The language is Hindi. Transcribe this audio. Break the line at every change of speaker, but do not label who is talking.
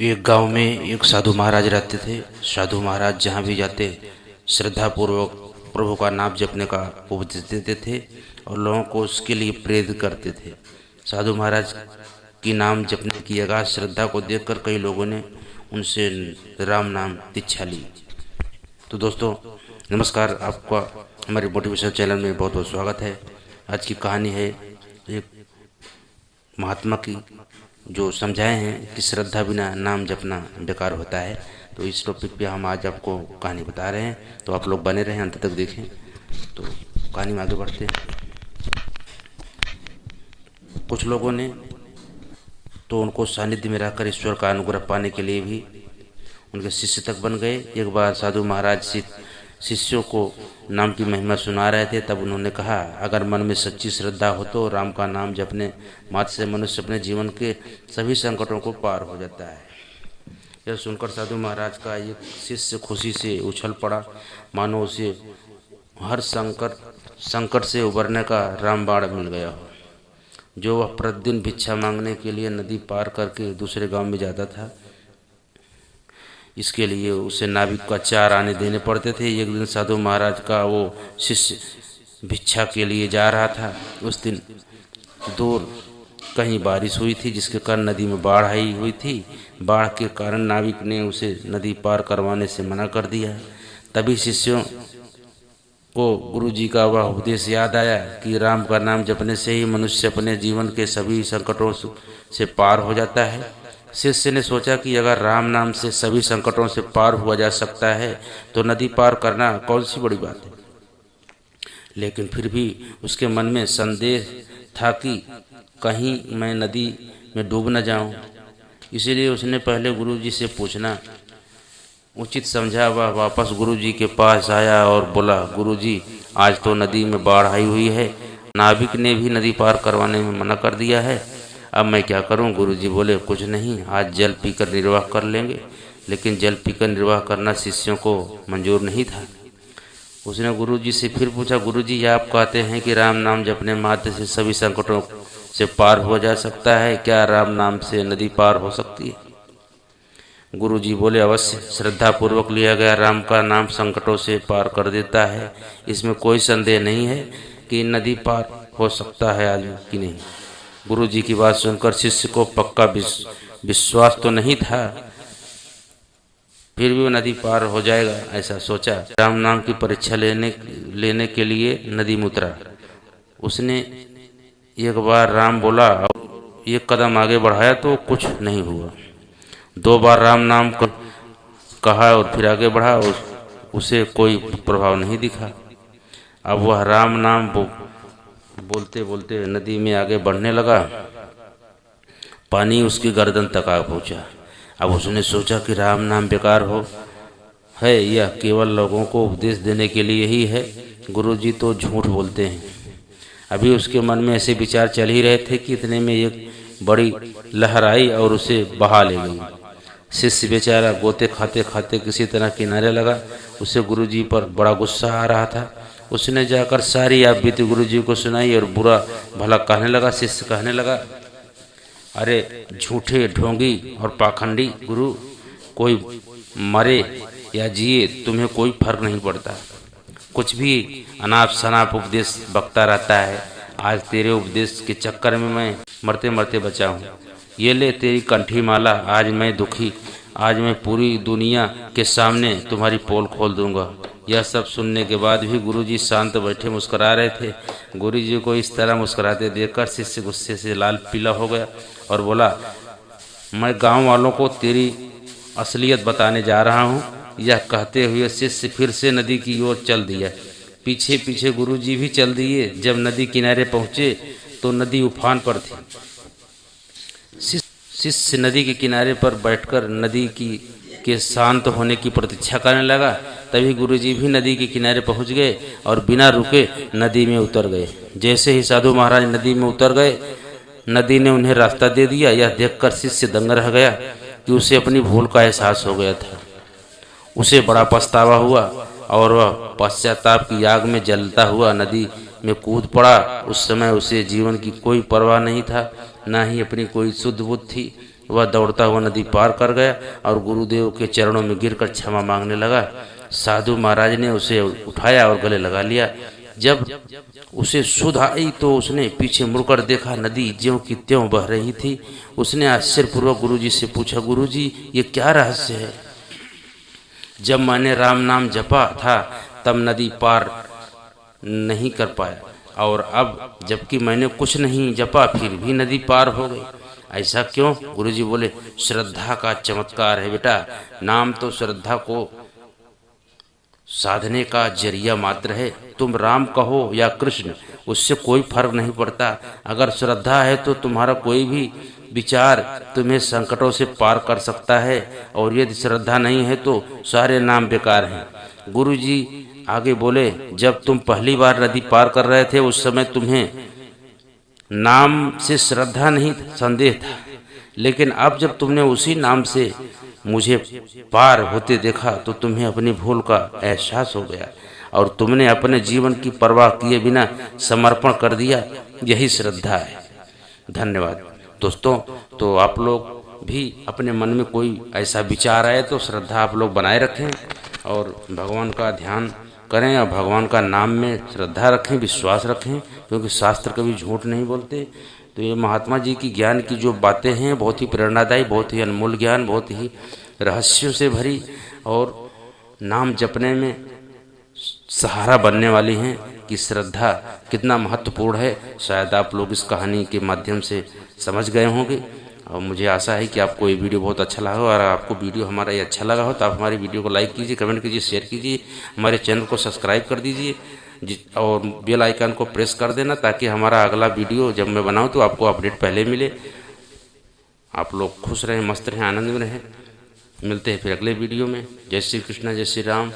एक गांव में एक साधु महाराज रहते थे। साधु महाराज जहाँ भी जाते श्रद्धा पूर्वक प्रभु का नाम जपने का उपदेश देते थे और लोगों को उसके लिए प्रेरित करते थे। साधु महाराज की नाम जपने की अगाध श्रद्धा को देखकर कई लोगों ने उनसे राम नाम दीक्षा ली। तो दोस्तों नमस्कार, आपका हमारे मोटिवेशन चैनल में बहुत बहुत स्वागत है। आज की कहानी है एक महात्मा की जो समझाए हैं कि श्रद्धा बिना नाम जपना बेकार होता है। तो इस टॉपिक पे हम आज आपको कहानी बता रहे हैं, तो आप लोग बने रहें, अंत तक देखें। तो कहानी में आगे बढ़ते हैं। कुछ लोगों ने तो उनको सानिध्य में रहकर ईश्वर का अनुग्रह पाने के लिए भी उनके शिष्य तक बन गए। एक बार साधु महाराज शिष्यों को नाम की महिमा सुना रहे थे, तब उन्होंने कहा, अगर मन में सच्ची श्रद्धा हो तो राम का नाम जपने मात्र से मनुष्य अपने जीवन के सभी संकटों को पार हो जाता है। यह सुनकर साधु महाराज का एक शिष्य खुशी से उछल पड़ा, मानो उसे हर संकट से उबरने का रामबाण मिल गया हो। जो वह प्रतिदिन भिक्षा मांगने के लिए नदी पार करके दूसरे गांव में जाता था, इसके लिए उसे नाविक का 4 आने देने पड़ते थे। एक दिन साधु महाराज का वो शिष्य भिक्षा के लिए जा रहा था। उस दिन दूर कहीं बारिश हुई थी, जिसके कारण नदी में बाढ़ आई हुई थी। बाढ़ के कारण नाविक ने उसे नदी पार करवाने से मना कर दिया। तभी शिष्यों को गुरुजी का वह उपदेश याद आया कि राम का नाम जपने से ही मनुष्य अपने जीवन के सभी संकटों से पार हो जाता है। शिष्य ने सोचा कि अगर राम नाम से सभी संकटों से पार हुआ जा सकता है तो नदी पार करना कौन सी बड़ी बात है। लेकिन फिर भी उसके मन में संदेह था कि कहीं मैं नदी में डूब न जाऊं। इसीलिए उसने पहले गुरुजी से पूछना उचित समझा। वह वापस गुरुजी के पास आया और बोला, गुरुजी, आज तो नदी में बाढ़ आई हुई है, नाविक ने भी नदी पार करवाने में मना कर दिया है, अब मैं क्या करूं। गुरुजी बोले, कुछ नहीं, आज जल पीकर निर्वाह कर लेंगे। लेकिन जल पीकर निर्वाह करना शिष्यों को मंजूर नहीं था। उसने गुरुजी से फिर पूछा, गुरुजी, आप कहते हैं कि राम नाम जपने मात्र से सभी संकटों से पार हो जा सकता है, क्या राम नाम से नदी पार हो सकती है? गुरुजी बोले, अवश्य, श्रद्धा पूर्वक लिया गया राम का नाम संकटों से पार कर देता है। इसमें कोई संदेह नहीं है कि नदी पार हो सकता है आज कि नहीं। गुरुजी की बात सुनकर शिष्य को पक्का विश्वास तो नहीं था, फिर भी वो नदी पार हो जाएगा ऐसा सोचा। राम नाम की परीक्षा लेने के लिए नदी में उतरा। उसने एक बार राम बोला, एक कदम आगे बढ़ाया तो कुछ नहीं हुआ। 2 बार राम नाम कहा और फिर आगे बढ़ा, उसे कोई प्रभाव नहीं दिखा। अब वह राम नाम बोलते बोलते नदी में आगे बढ़ने लगा। पानी उसकी गर्दन तक आ पहुंचा। अब उसने सोचा कि राम नाम बेकार है, यह केवल लोगों को उपदेश देने के लिए ही है, गुरुजी तो झूठ बोलते हैं। अभी उसके मन में ऐसे विचार चल ही रहे थे कि इतने में एक बड़ी लहर आई और उसे बहा ले गई। शिष्य बेचारा गोते खाते खाते किसी तरह किनारे लगा। उसे गुरुजी पर बड़ा गुस्सा आ रहा था। उसने जाकर सारी आप बीती गुरुजी को सुनाई और बुरा भला कहने लगा। शिष्य कहने लगा, अरे झूठे, ढोंगी और पाखंडी गुरु, कोई मरे या जिए तुम्हें कोई फर्क नहीं पड़ता, कुछ भी अनाप शनाप उपदेश बकता रहता है। आज तेरे उपदेश के चक्कर में मैं मरते मरते बचा हूँ। ये ले तेरी कंठी माला, आज मैं दुखी, आज मैं पूरी दुनिया के सामने तुम्हारी पोल खोल दूंगा। यह सब सुनने के बाद भी गुरुजी शांत बैठे मुस्कुरा रहे थे। गुरुजी को इस तरह मुस्कुराते देखकर शिष्य गुस्से से लाल पीला हो गया और बोला, मैं गांव वालों को तेरी असलियत बताने जा रहा हूँ। यह कहते हुए शिष्य फिर से नदी की ओर चल दिया। पीछे पीछे गुरुजी भी चल दिए। जब नदी किनारे पहुँचे तो नदी उफान पर थी। शिष्य नदी के किनारे पर बैठकर नदी के शांत होने की प्रतीक्षा करने लगा। तभी गुरुजी भी नदी के किनारे पहुंच गए और बिना रुके नदी में उतर गए। जैसे ही साधु महाराज नदी में उतर गए, नदी ने उन्हें रास्ता दे दिया। यह देखकर शिष्य दंग रह गया कि उसे अपनी भूल का एहसास हो गया था। उसे बड़ा पछतावा हुआ और वह पश्चाताप की आग में जलता हुआ नदी में कूद पड़ा। उस समय उसे जीवन की कोई परवाह नहीं था, ना ही अपनी कोई शुद्ध बुद्धि थी। वह दौड़ता हुआ नदी पार कर गया और गुरुदेव के चरणों में गिरकर क्षमा मांगने लगा। साधु महाराज ने उसे उठाया और गले लगा लिया। जब उसे सुध आई तो उसने पीछे मुड़कर देखा, नदी ज्यों की त्यों बह रही थी। उसने आश्चर्यपूर्वक गुरुजी से पूछा, गुरुजी ये क्या रहस्य है? जब मैंने राम नाम जपा था तब नदी पार नहीं कर पाया, और अब जबकि मैंने कुछ नहीं जपा फिर भी नदी पार हो गई। ऐसा क्यों? गुरुजी बोले, श्रद्धा का चमत्कार है बेटा। नाम तो श्रद्धा को साधने का जरिया मात्र है। तुम राम कहो या कृष्ण, उससे कोई फर्क नहीं पड़ता। अगर श्रद्धा है तो तुम्हारा कोई भी विचार तुम्हें संकटों से पार कर सकता है, और यदि श्रद्धा नहीं है तो सारे नाम बेकार हैं। गुरुजी आगे बोले, जब तुम पहली बार नदी पार कर रहे थे उस समय तुम्हें नाम से श्रद्धा नहीं संदेह था, लेकिन अब जब तुमने उसी नाम से मुझे पार होते देखा तो तुम्हें अपनी भूल का एहसास हो गया और तुमने अपने जीवन की परवाह किए बिना समर्पण कर दिया। यही श्रद्धा है। धन्यवाद दोस्तों। तो आप लोग भी अपने मन में कोई ऐसा विचार आए तो श्रद्धा आप लोग बनाए रखें और भगवान का ध्यान करें और भगवान का नाम में श्रद्धा रखें, विश्वास रखें, क्योंकि शास्त्र कभी झूठ नहीं बोलते। तो ये महात्मा जी की ज्ञान की जो बातें हैं बहुत ही प्रेरणादायी, बहुत ही अनमोल ज्ञान, बहुत ही रहस्यों से भरी और नाम जपने में सहारा बनने वाली हैं कि श्रद्धा कितना महत्वपूर्ण है। शायद आप लोग इस कहानी के माध्यम से समझ गए होंगे और मुझे आशा है कि आपको ये वीडियो बहुत अच्छा लगा हो। और आपको वीडियो हमारा ये अच्छा लगा हो तो आप हमारी वीडियो को लाइक कीजिए, कमेंट कीजिए, शेयर कीजिए, हमारे चैनल को सब्सक्राइब कर दीजिए और बेल आइकन को प्रेस कर देना ताकि हमारा अगला वीडियो जब मैं बनाऊं तो आपको अपडेट पहले मिले। आप लोग खुश रहें, मस्त रहें, आनंद में रहें। मिलते हैं फिर अगले वीडियो में। जय श्री कृष्ण, जय श्री राम।